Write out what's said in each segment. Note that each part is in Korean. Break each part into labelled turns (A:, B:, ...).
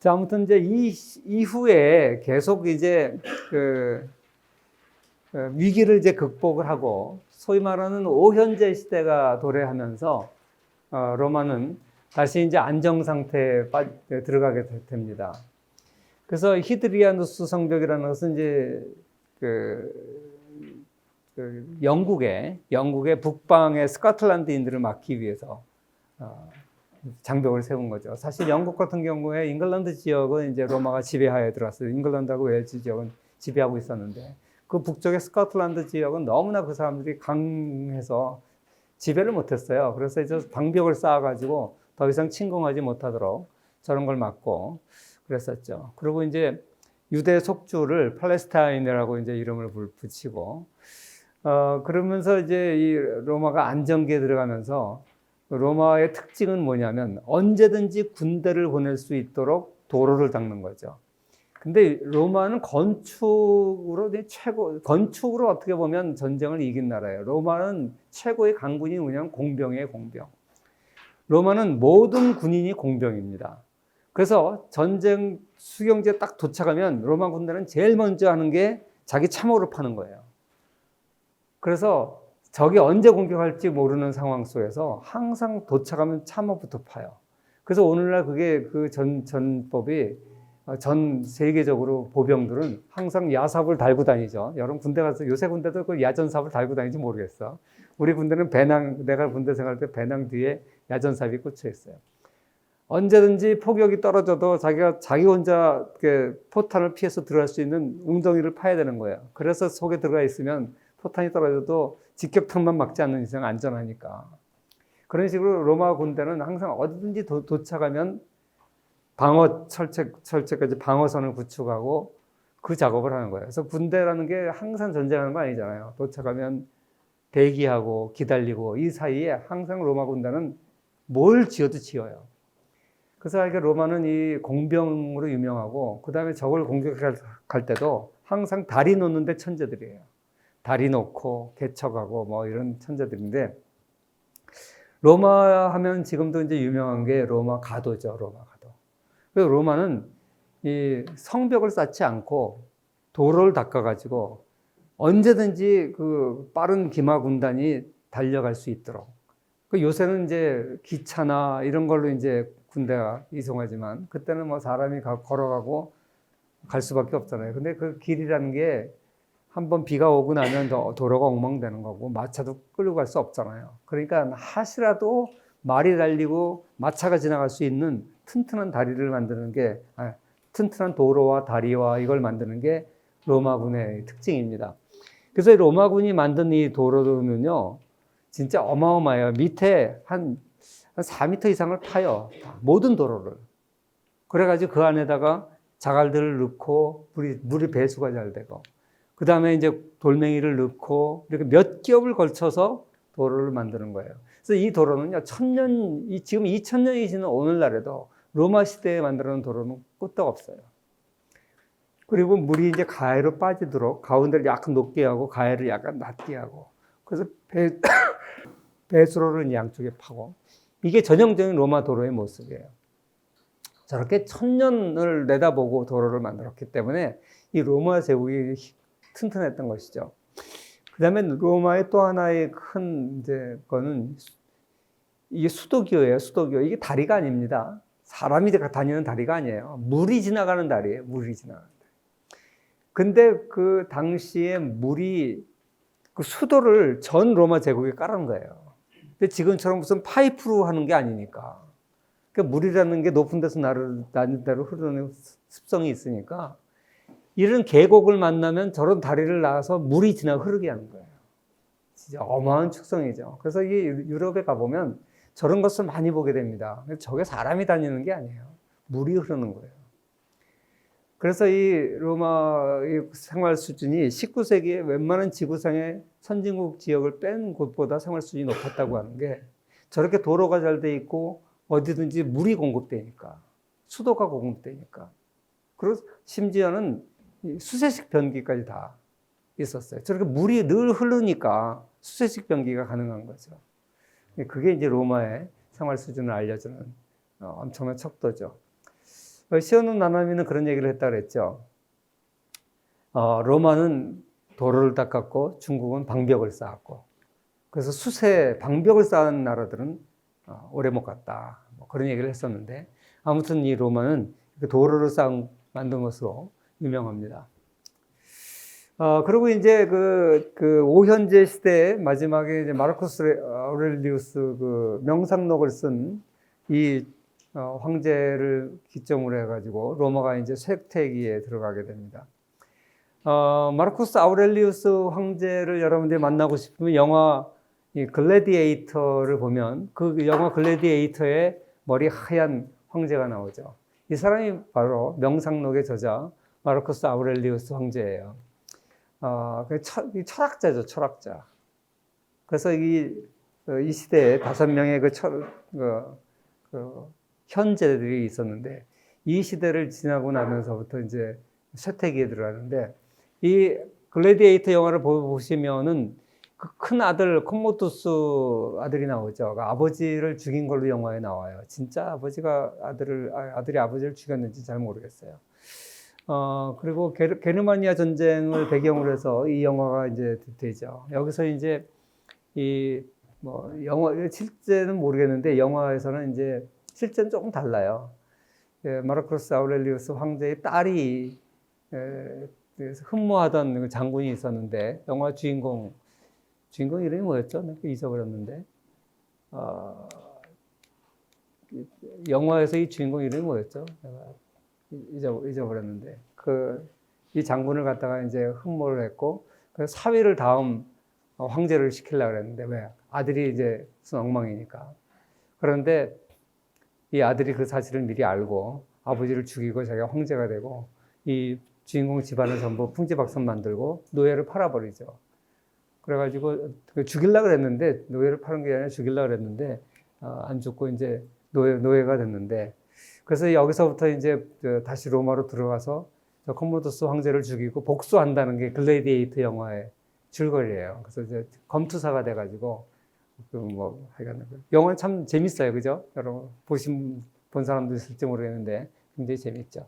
A: 자, 아무튼 이제 이후에 계속 이제 위기를 이제 극복을 하고 소위 말하는 오현재 시대가 도래하면서 로마는 다시 이제 안정 상태에 들어가게 됩니다. 그래서 히드리아누스 성벽이라는 것은 이제 영국의 북방의 스코틀랜드인들을 막기 위해서 장벽을 세운 거죠. 사실 영국 같은 경우에 잉글랜드 지역은 이제 로마가 지배하에 들어왔어요. 잉글랜드하고 웨일즈 지역은 지배하고 있었는데 그 북쪽의 스코틀랜드 지역은 너무나 그 사람들이 강해서 지배를 못했어요. 그래서 이제 방벽을 쌓아가지고 더 이상 침공하지 못하도록 저런 걸 막고 그랬었죠. 그리고 이제 유대 속주를 팔레스타인이라고 이제 이름을 붙이고 그러면서 이제 이 로마가 안정기에 들어가면서 로마의 특징은 뭐냐면 언제든지 군대를 보낼 수 있도록 도로를 닦는 거죠. 근데 로마는 건축으로 어떻게 보면 전쟁을 이긴 나라예요. 로마는 최고의 강군이 뭐냐면 공병이에요, 공병. 로마는 모든 군인이 공병입니다. 그래서 전쟁 수경지에 딱 도착하면 로마 군대는 제일 먼저 하는 게 자기 참호를 파는 거예요. 그래서 적이 언제 공격할지 모르는 상황 속에서 항상 도착하면 참호부터 파요. 그래서 오늘날 그게 그 전법이 전 세계적으로 보병들은 항상 야삽을 달고 다니죠. 여러분 군대 가서 요새 군대도 그 야전삽을 달고 다니는지 모르겠어. 우리 군대는 내가 군대 생활할 때 배낭 뒤에 야전삽이 꽂혀 있어요. 언제든지 포격이 떨어져도 자기 혼자 포탄을 피해서 들어갈 수 있는 웅덩이를 파야 되는 거예요. 그래서 속에 들어가 있으면 포탄이 떨어져도 직격탄만 막지 않는 이상 안전하니까. 그런 식으로 로마 군대는 항상 어디든지 도착하면 방어 철책까지 방어선을 구축하고 그 작업을 하는 거예요. 그래서 군대라는 게 항상 전쟁하는 거 아니잖아요. 도착하면 대기하고 기다리고 이 사이에 항상 로마 군대는 뭘 지어도 지어요. 그래서 로마는 이 공병으로 유명하고 그 다음에 적을 공격할 때도 항상 다리 놓는데 천재들이에요. 다리 놓고 개척하고 뭐 이런 천재들인데 로마 하면 지금도 이제 유명한 게 로마 가도죠. 로마 가도. 그래서 로마는 이 성벽을 쌓지 않고 도로를 닦아가지고 언제든지 그 빠른 기마 군단이 달려갈 수 있도록. 그 요새는 이제 기차나 이런 걸로 이제 군대가 이송하지만 그때는 뭐 사람이 걸어가고 갈 수밖에 없잖아요. 근데 그 길이라는 게 한번 비가 오고 나면 도로가 엉망되는 거고 마차도 끌고 갈 수 없잖아요. 그러니까 하시라도 말이 달리고 마차가 지나갈 수 있는 튼튼한 다리를 만드는 게 튼튼한 도로와 다리와 이걸 만드는 게 로마군의 특징입니다. 그래서 로마군이 만든 이 도로는요 진짜 어마어마해요. 밑에 한 4m 이상을 파요. 모든 도로를. 그래가지고 그 안에다가 자갈들을 넣고 물이 배수가 잘 되고 그 다음에 이제 돌멩이를 넣고 이렇게 몇 겹을 걸쳐서 도로를 만드는 거예요. 그래서 이 도로는요, 지금 2000년이 지난 오늘날에도 로마 시대에 만들어 놓은 도로는 끄떡없어요. 그리고 물이 이제 가해로 빠지도록 가운데를 약간 높게 하고 가해를 약간 낮게 하고 그래서 배수로를 양쪽에 파고 이게 전형적인 로마 도로의 모습이에요. 저렇게 1000년을 내다보고 도로를 만들었기 때문에 이 로마 제국이 튼튼했던 것이죠. 그 다음에 로마의 또 하나의 큰 거는 이게 수도교예요. 수도교. 이게 다리가 아닙니다. 사람이 다니는 다리가 아니에요. 물이 지나가는 다리예요. 물이 지나가는 다리. 근데 그 당시에 물이 그 수도를 전 로마 제국에 깔은 거예요. 근데 지금처럼 무슨 파이프로 하는 게 아니니까. 그러니까 물이라는 게 높은 데서 낮은 데로 흐르는 습성이 있으니까 이런 계곡을 만나면 저런 다리를 놔서 물이 흐르게 하는 거예요. 진짜 어마어마한 축성이죠. 그래서 이 유럽에 가보면 저런 것을 많이 보게 됩니다. 저게 사람이 다니는 게 아니에요. 물이 흐르는 거예요. 그래서 이 로마의 생활 수준이 19세기에 웬만한 지구상의 선진국 지역을 뺀 곳보다 생활 수준이 높았다고 하는 게 저렇게 도로가 잘 돼 있고 어디든지 물이 공급되니까 수도가 공급되니까 그리고 심지어는 수세식 변기까지 다 있었어요. 저렇게 물이 늘 흐르니까 수세식 변기가 가능한 거죠. 그게 이제 로마의 생활 수준을 알려주는 엄청난 척도죠. 시오노 나나미는 그런 얘기를 했다 그랬죠. 로마는 도로를 닦았고 중국은 방벽을 쌓았고, 그래서 방벽을 쌓은 나라들은 오래 못 갔다. 뭐 그런 얘기를 했었는데, 아무튼 이 로마는 도로를 만든 것으로 유명합니다. 그리고 이제 그 오현제 시대에 마지막에 이제 마르쿠스 아우렐리우스 그 명상록을 쓴 이 황제를 기점으로 해가지고 로마가 이제 쇠퇴기에 들어가게 됩니다. 마르쿠스 아우렐리우스 황제를 여러분들이 만나고 싶으면 영화 이 글래디에이터를 보면 그 영화 글래디에이터에 머리 하얀 황제가 나오죠. 이 사람이 바로 명상록의 저자 마르쿠스 아우렐리우스 황제예요. 철학자죠, 철학자. 그래서 이 시대에 5명의 그 현제들이 있었는데, 이 시대를 지나고 나면서부터 이제 쇠퇴기에 들어가는데, 이 글래디에이터 영화를 보시면은 그 큰 아들 콤모두스 아들이 나오죠. 아버지를 죽인 걸로 영화에 나와요. 진짜 아들이 아버지를 죽였는지 잘 모르겠어요. 그리고 게르마니아 전쟁을 배경으로 해서 이 영화가 이제 되죠. 여기서 이제 실제는 모르겠는데 영화에서는 이제 실제는 조금 달라요. 마르쿠스 아우렐리우스 황제의 딸이 흠모하던 장군이 있었는데, 영화 주인공 이름이 뭐였죠? 내가 잊어버렸는데. 영화에서 이 주인공 이름이 뭐였죠? 내가 잊어버렸는데. 이 장군을 갖다가 이제 흠모를 했고, 그래서 사위를 다음 황제를 시키려고 그랬는데, 왜? 아들이 이제 무슨 엉망이니까. 그런데 이 아들이 그 사실을 미리 알고 아버지를 죽이고 자기가 황제가 되고 이 주인공 집안을 전부 풍지박산 만들고 노예를 팔아버리죠. 그래가지고 죽이려고 그랬는데, 노예를 파는 게 아니라 죽이려고 그랬는데 안 죽고 이제 노예가 됐는데, 그래서 여기서부터 이제 다시 로마로 들어가서 콤모두스 황제를 죽이고 복수한다는 게 글래디에이터 영화의 줄거리예요. 그래서 이제 검투사가 돼가지고 하여간 영화는 참 재밌어요, 그죠? 여러분 본 사람도 있을지 모르겠는데 굉장히 재밌죠.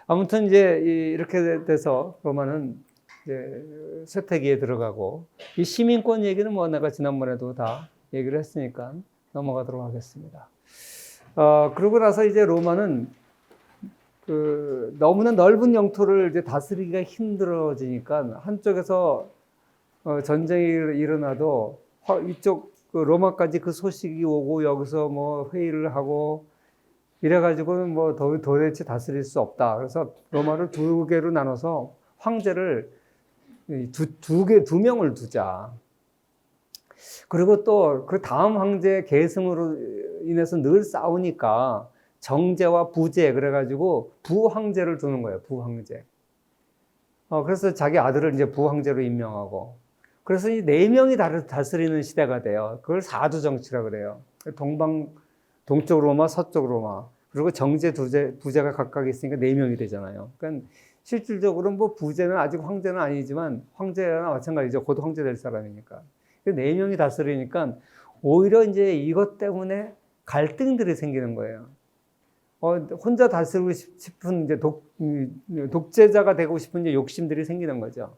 A: 아무튼 이제 이렇게 돼서 로마는 이제 쇠퇴기에 들어가고, 이 시민권 얘기는 뭐 내가 지난번에도 다 얘기를 했으니까 넘어가도록 하겠습니다. 그러고 나서 이제 로마는 너무나 넓은 영토를 이제 다스리기가 힘들어지니까 한쪽에서 전쟁이 일어나도 이쪽 로마까지 그 소식이 오고 여기서 뭐 회의를 하고 이래가지고는 뭐 도대체 다스릴 수 없다. 그래서 로마를 2개로 나눠서 황제를 두 명을 두자. 그리고 또 그 다음 황제 계승으로 인해서 늘 싸우니까 정제와 부제, 그래가지고 부황제를 두는 거예요. 부황제. 그래서 자기 아들을 이제 부황제로 임명하고, 그래서 이 4명이 다스리는 시대가 돼요. 그걸 사두정치라 그래요. 동쪽 로마, 서쪽 로마, 그리고 정제, 부제가 각각 있으니까 4명이 되잖아요. 그러니까 실질적으로 뭐 부제는 아직 황제는 아니지만 황제나 마찬가지죠. 곧 황제 될 사람이니까. 4명이 다스리니까 오히려 이제 이것 때문에 갈등들이 생기는 거예요. 혼자 다스리고 싶은 이제 독재자가 되고 싶은 이제 욕심들이 생기는 거죠.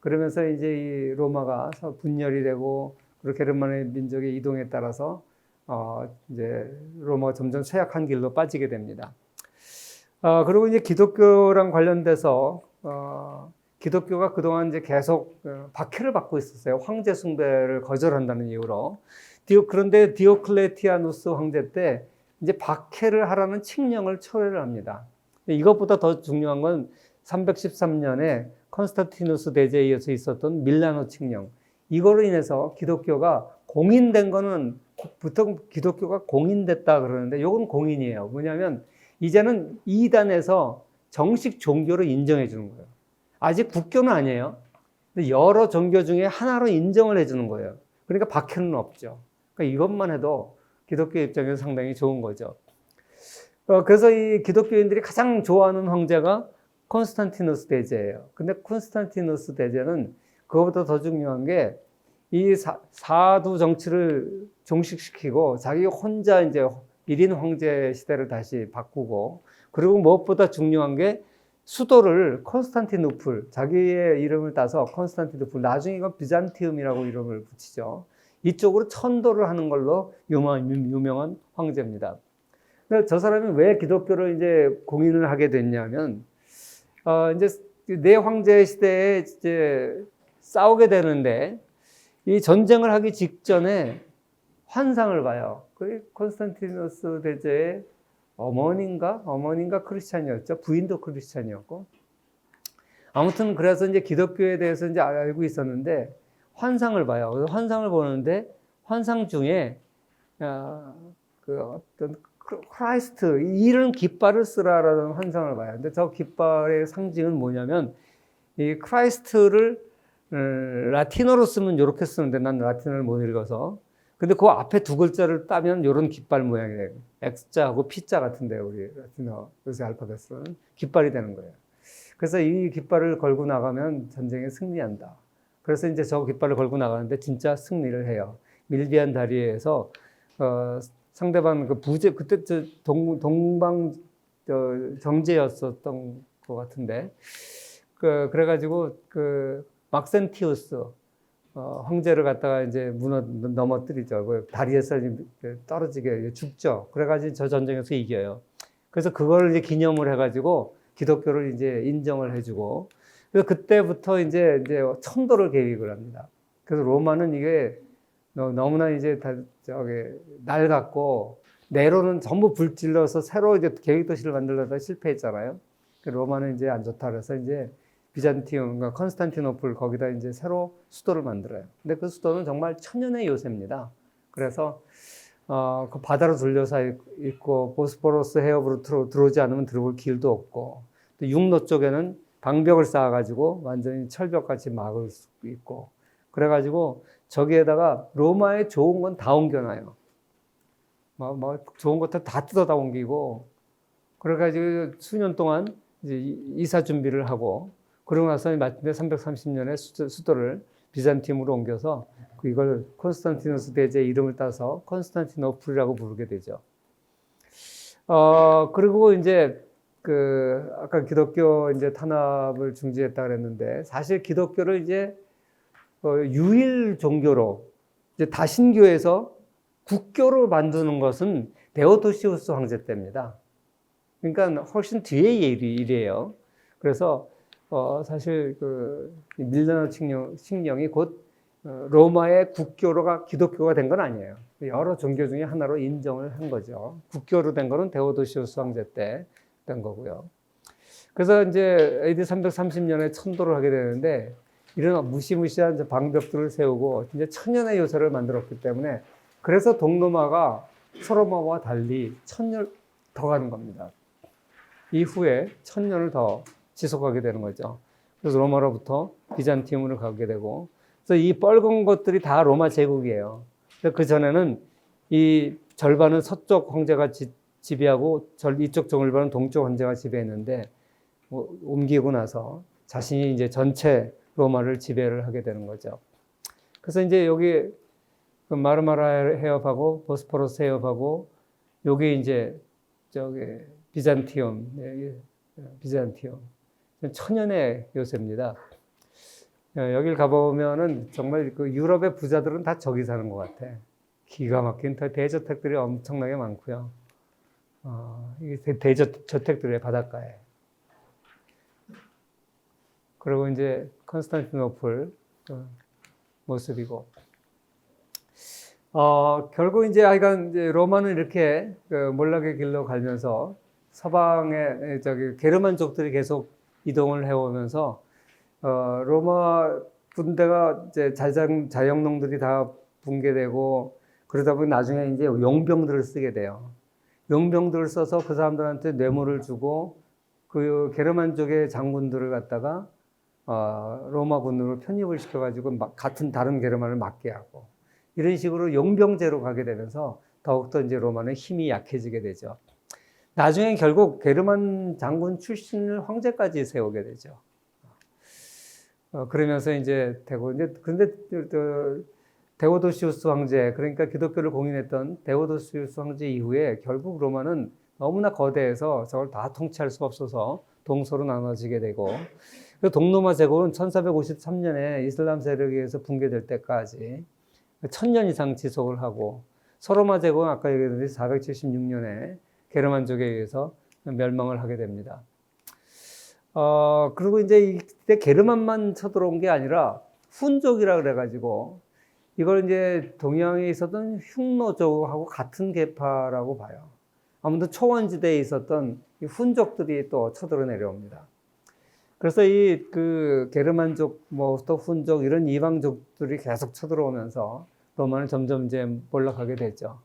A: 그러면서 이제 이 로마가 분열이 되고, 그리고 게르만의 민족의 이동에 따라서 이제 로마가 점점 쇠약한 길로 빠지게 됩니다. 그리고 이제 기독교랑 관련돼서 기독교가 그동안 이제 계속 박해를 받고 있었어요. 황제 숭배를 거절한다는 이유로. 그런데 디오클레티아누스 황제 때 이제 박해를 하라는 칙령을 철회를 합니다. 이것보다 더 중요한 건 313년에 컨스탄티누스 대제에 의해서 있었던 밀라노 칙령. 이거로 인해서 기독교가 공인된 거는, 보통 기독교가 공인됐다 그러는데 이건 공인이에요. 뭐냐면 이제는 이단에서 정식 종교로 인정해 주는 거예요. 아직 국교는 아니에요. 근데 여러 종교 중에 하나로 인정을 해주는 거예요. 그러니까 박해는 없죠. 그러니까 이것만 해도 기독교 입장에서 상당히 좋은 거죠. 그래서 이 기독교인들이 가장 좋아하는 황제가 콘스탄티누스 대제예요. 근데 콘스탄티누스 대제는 그거보다 더 중요한 게 이 사두 정치를 종식시키고 자기 혼자 이제 1인 황제 시대를 다시 바꾸고, 그리고 무엇보다 중요한 게 수도를 콘스탄티노플, 자기의 이름을 따서 콘스탄티노플, 나중에 이건 비잔티움이라고 이름을 붙이죠. 이쪽으로 천도를 하는 걸로 유명한 황제입니다. 근데 저 사람이 왜 기독교를 이제 공인을 하게 됐냐면, 이제 네 황제 시대에 이제 싸우게 되는데, 이 전쟁을 하기 직전에 환상을 봐요. 그 콘스탄티누스 대제의 어머니인가 크리스찬이었죠. 부인도 크리스찬이었고. 아무튼 그래서 이제 기독교에 대해서 이제 알고 있었는데 환상을 봐요. 그래서 환상을 보는데 환상 중에 그 어떤 크라이스트 이런 깃발을 쓰라라는 환상을 봐요. 근데 저 깃발의 상징은 뭐냐면 이 크라이스트를 라틴어로 쓰면 이렇게 쓰는데 난 라틴어를 못 읽어서. 근데 그 앞에 두 글자를 따면 이런 깃발 모양이에요. X자하고 P자 같은데 우리 라틴어 요새 알파벳은 깃발이 되는 거예요. 그래서 이 깃발을 걸고 나가면 전쟁에 승리한다. 그래서 이제 저 깃발을 걸고 나가는데 진짜 승리를 해요. 밀비안 다리에서 상대방 그 부제 그때 동방 정제였었던 것 같은데 그래가지고 그 막센티우스 황제를 갖다가 이제 넘어뜨리죠. 다리에서 떨어지게 죽죠. 그래가지고 저 전쟁에서 이겨요. 그래서 그걸 이제 기념을 해가지고 기독교를 이제 인정을 해주고, 그래서 그때부터 이제 천도를 계획을 합니다. 그래서 로마는 이게 너무나 이제 낡았고, 네로는 전부 불질러서 새로 이제 계획도시를 만들려다 실패했잖아요. 로마는 이제 안 좋다 그래서 이제 비잔티움, 그러니까 컨스탄티노플 거기다 이제 새로 수도를 만들어요. 근데 그 수도는 정말 천년의 요새입니다. 그래서 그 바다로 둘러싸 있고 보스포러스 해협으로 들어오지 않으면 들어올 길도 없고 또 육로 쪽에는 방벽을 쌓아가지고 완전히 철벽같이 막을 수 있고 그래가지고 저기에다가 로마에 좋은 건 다 옮겨놔요. 좋은 것들 다 뜯어다 옮기고 그래가지고 수년 동안 이제 이사 준비를 하고 그러고 나서 마침내 330년에 수도를 비잔티움으로 옮겨서 이걸 콘스탄티누스 대제 이름을 따서 콘스탄티노플이라고 부르게 되죠. 그리고 이제 아까 기독교 이제 탄압을 중지했다 그랬는데 사실 기독교를 이제 유일 종교로 이제 다신교에서 국교로 만드는 것은 데오도시우스 황제 때입니다. 그러니까 훨씬 뒤의 일이에요. 그래서 사실 밀레노 칙령이 곧 로마의 국교로가 기독교가 된 건 아니에요. 여러 종교 중에 하나로 인정을 한 거죠. 국교로 된 거는 데오도시우스 황제 때 된 거고요. 그래서 이제 AD 330년에 천도를 하게 되는데 이런 무시무시한 방벽들을 세우고 이제 천년의 요새를 만들었기 때문에 그래서 동로마가 소로마와 달리 1000년 더 가는 겁니다. 이후에 1000년을 더 지속하게 되는 거죠. 그래서 로마로부터 비잔티움으로 가게 되고, 그래서 이 뻘건 것들이 다 로마 제국이에요. 그 전에는 이 절반은 서쪽 황제가 지배하고 이쪽 절반은 동쪽 황제가 지배했는데 옮기고 나서 자신이 이제 전체 로마를 지배를 하게 되는 거죠. 그래서 이제 여기 마르마라 해협하고 보스포러스 해협하고 여기 이제 비잔티움. 천연의 요새입니다. 여길 가보면은 정말 유럽의 부자들은 다 저기 사는 것 같아. 기가 막힌 대저택들이 엄청나게 많고요. 이게 대저택들의 바닷가에. 그리고 이제 컨스탄티노플 모습이고. 결국 이제 하여간 이제 로마는 이렇게 몰락의 길로 가면서 서방의 게르만족들이 계속 이동을 해오면서 로마 군대가 이제 자영농들이 다 붕괴되고 그러다 보니 나중에 이제 용병들을 쓰게 돼요. 용병들을 써서 그 사람들한테 뇌물을 주고 그 게르만족의 장군들을 갖다가 로마군으로 편입을 시켜가지고 같은 다른 게르만을 맡게 하고 이런 식으로 용병제로 가게 되면서 더욱더 이제 로마는 힘이 약해지게 되죠. 나중에 결국 게르만 장군 출신을 황제까지 세우게 되죠. 그러면서 이제 근데 데오도시우스 황제, 그러니까 기독교를 공인했던 데오도시우스 황제 이후에 결국 로마는 너무나 거대해서 저걸 다 통치할 수가 없어서 동서로 나눠지게 되고, 그 동로마 제국은 1453년에 이슬람 세력에 의해서 붕괴될 때까지 1000년 이상 지속을 하고, 서로마 제국은 아까 얘기했듯이 476년에 게르만족에 의해서 멸망을 하게 됩니다. 그리고 이제 이때 게르만만 쳐들어온 게 아니라 훈족이라 그래가지고 이걸 이제 동양에 있었던 흉노족하고 같은 계파라고 봐요. 아무튼 초원지대에 있었던 이 훈족들이 또 쳐들어 내려옵니다. 그래서 이 그 게르만족, 뭐 또 훈족 이런 이방족들이 계속 쳐들어오면서 로마는 점점 이제 몰락하게 됐죠.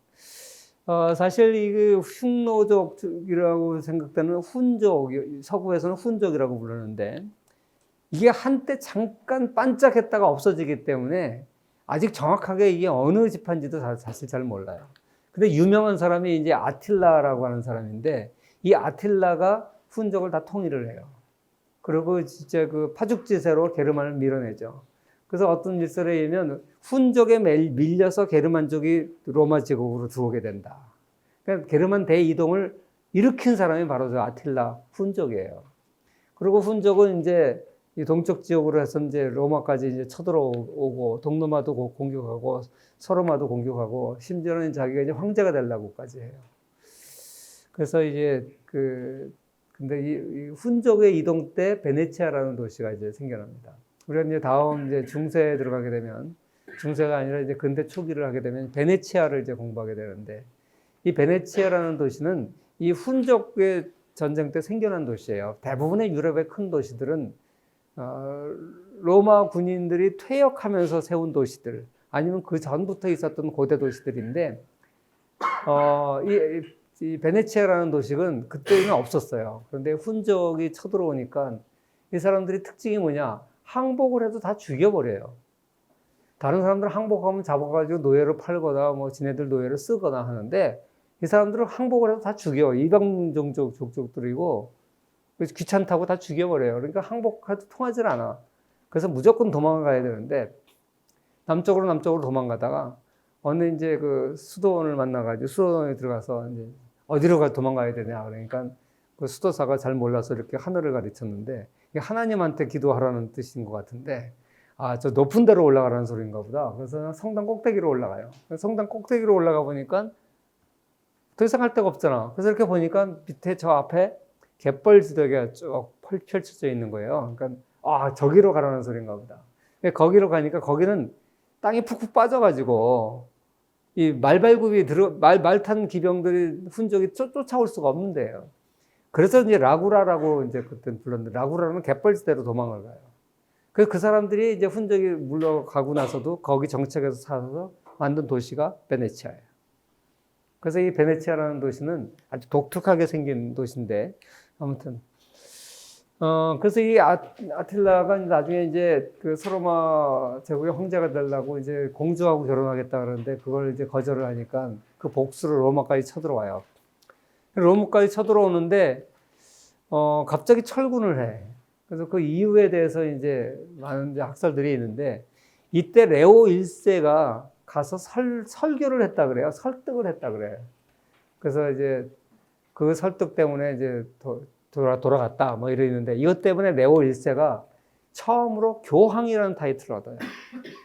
A: 사실 이 그 흉노족이라고 생각되는 훈족, 서구에서는 훈족이라고 부르는데 이게 한때 잠깐 반짝했다가 없어지기 때문에 아직 정확하게 이게 어느 집단지도 사실 잘 몰라요. 근데 유명한 사람이 이제 아틸라라고 하는 사람인데 이 아틸라가 훈족을 다 통일을 해요. 그리고 진짜 그 파죽지세로 게르만을 밀어내죠. 그래서 어떤 일설에 의하면 훈족에 밀려서 게르만족이 로마 제국으로 들어오게 된다. 그러니까 게르만 대이동을 일으킨 사람이 바로 저 아틸라 훈족이에요. 그리고 훈족은 이제 이 동쪽 지역으로 해서 이제 로마까지 이제 쳐들어오고 동로마도 공격하고 서로마도 공격하고 심지어는 자기가 이제 황제가 되려고까지 해요. 그래서 이제 근데 이 훈족의 이동 때 베네치아라는 도시가 이제 생겨납니다. 우리가 이제 다음 이제 중세에 들어가게 되면 중세가 아니라 이제 근대 초기를 하게 되면 베네치아를 이제 공부하게 되는데 이 베네치아라는 도시는 이 훈족의 전쟁 때 생겨난 도시예요. 대부분의 유럽의 큰 도시들은 로마 군인들이 퇴역하면서 세운 도시들 아니면 그 전부터 있었던 고대 도시들인데 이 베네치아라는 도시는 그때는 없었어요. 그런데 훈족이 쳐들어오니까 이 사람들이 특징이 뭐냐? 항복을 해도 다 죽여버려요. 다른 사람들은 항복하면 잡아가지고 노예로 팔거나 뭐 지네들 노예를 쓰거나 하는데 이 사람들은 항복을 해도 다 죽여. 이방 족족들이고 귀찮다고 다 죽여버려요. 그러니까 항복해도 통하질 않아. 그래서 무조건 도망가야 되는데 남쪽으로 도망가다가 어느 이제 그 수도원을 만나가지고 수도원에 들어가서 이제 어디로 도망가야 되냐. 그러니까 그 수도사가 잘 몰라서 이렇게 하늘을 가르쳤는데 이게 하나님한테 기도하라는 뜻인 것 같은데 저 높은 데로 올라가라는 소리인가 보다. 그래서 성당 꼭대기로 올라가요. 성당 꼭대기로 올라가 보니까 더 이상 할 데가 없잖아. 그래서 이렇게 보니까 밑에 저 앞에 갯벌 지도가 쭉 펼쳐져 있는 거예요. 그러니까 저기로 가라는 소리인가 보다. 거기로 가니까 거기는 땅이 푹푹 빠져가지고 이 말발굽이 말 탄 기병들이 훈족이 쫓아올 수가 없는데요. 그래서 이제 라구라라고 이제 그때 불렀는데 라구라는 갯벌지대로 도망을 가요. 그래서 그 사람들이 이제 훈족이 물러가고 나서도 거기 정착해서 살아서 만든 도시가 베네치아예요. 그래서 이 베네치아라는 도시는 아주 독특하게 생긴 도시인데 아무튼 그래서 이 아틸라가 나중에 이제 그 서로마 제국의 황제가 되려고 이제 공주하고 결혼하겠다 그러는데 그걸 이제 거절을 하니까 그 복수로 로마까지 쳐들어와요. 로마까지 쳐들어오는데 갑자기 철군을 해. 그래서 그 이유에 대해서 이제 많은 이제 학설들이 있는데 이때 레오 1세가 가서 설교를 했다 그래요. 설득을 했다 그래요. 그래서 이제 그 설득 때문에 이제 돌아갔다 뭐 이러는데 이것 때문에 레오 1세가 처음으로 교황이라는 타이틀을 얻어요.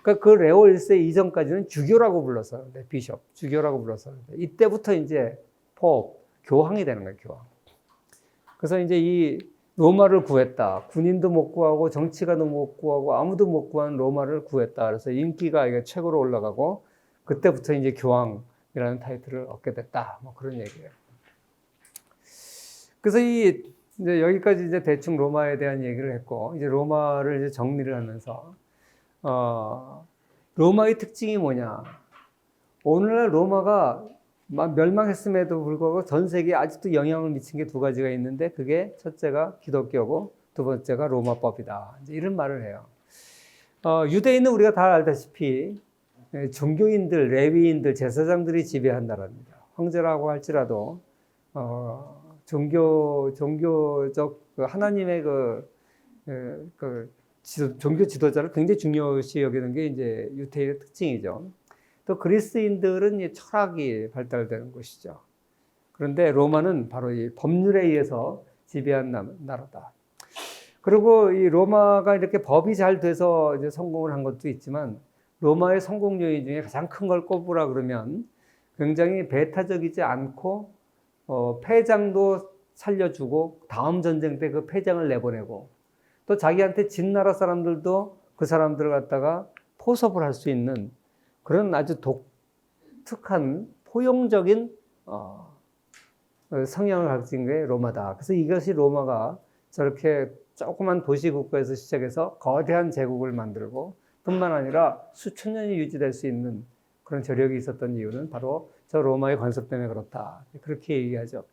A: 그러니까 그 레오 1세 이전까지는 주교라고 불렀어요. 비숍, 주교라고 불렀어요. 이때부터 이제 교황이 되는 거예요, 교황. 그래서 이제 이 로마를 구했다. 군인도 못 구하고 정치가도 못 구하고 아무도 못 구한 로마를 구했다. 그래서 인기가 이게 최고로 올라가고 그때부터 이제 교황이라는 타이틀을 얻게 됐다. 뭐 그런 얘기예요. 그래서 이제 여기까지 이제 대충 로마에 대한 얘기를 했고 이제 로마를 이제 정리를 하면서 로마의 특징이 뭐냐? 오늘날 로마가 멸망했음에도 불구하고 전 세계에 아직도 영향을 미친 게 두 가지가 있는데 그게 첫째가 기독교고 두 번째가 로마법이다. 이제 이런 말을 해요. 유대인은 우리가 다 알다시피 종교인들, 레위인들, 제사장들이 지배한 나라입니다. 황제라고 할지라도 종교적 하나님의 종교 지도자를 굉장히 중요시 여기는 게 이제 유대인의 특징이죠. 또 그리스인들은 철학이 발달되는 곳이죠. 그런데 로마는 바로 이 법률에 의해서 지배한 나라다. 그리고 이 로마가 이렇게 법이 잘 돼서 이제 성공을 한 것도 있지만 로마의 성공 요인 중에 가장 큰 걸 꼽으라 그러면 굉장히 배타적이지 않고 패장도 살려주고 다음 전쟁 때 그 패장을 내보내고 또 자기한테 진 나라 사람들도 그 사람들을 갖다가 포섭을 할 수 있는 그런 아주 독특한 포용적인 성향을 가진 게 로마다. 그래서 이것이 로마가 저렇게 조그만 도시국가에서 시작해서 거대한 제국을 만들고 뿐만 아니라 수천 년이 유지될 수 있는 그런 저력이 있었던 이유는 바로 저 로마의 관습 때문에 그렇다. 그렇게 얘기하죠.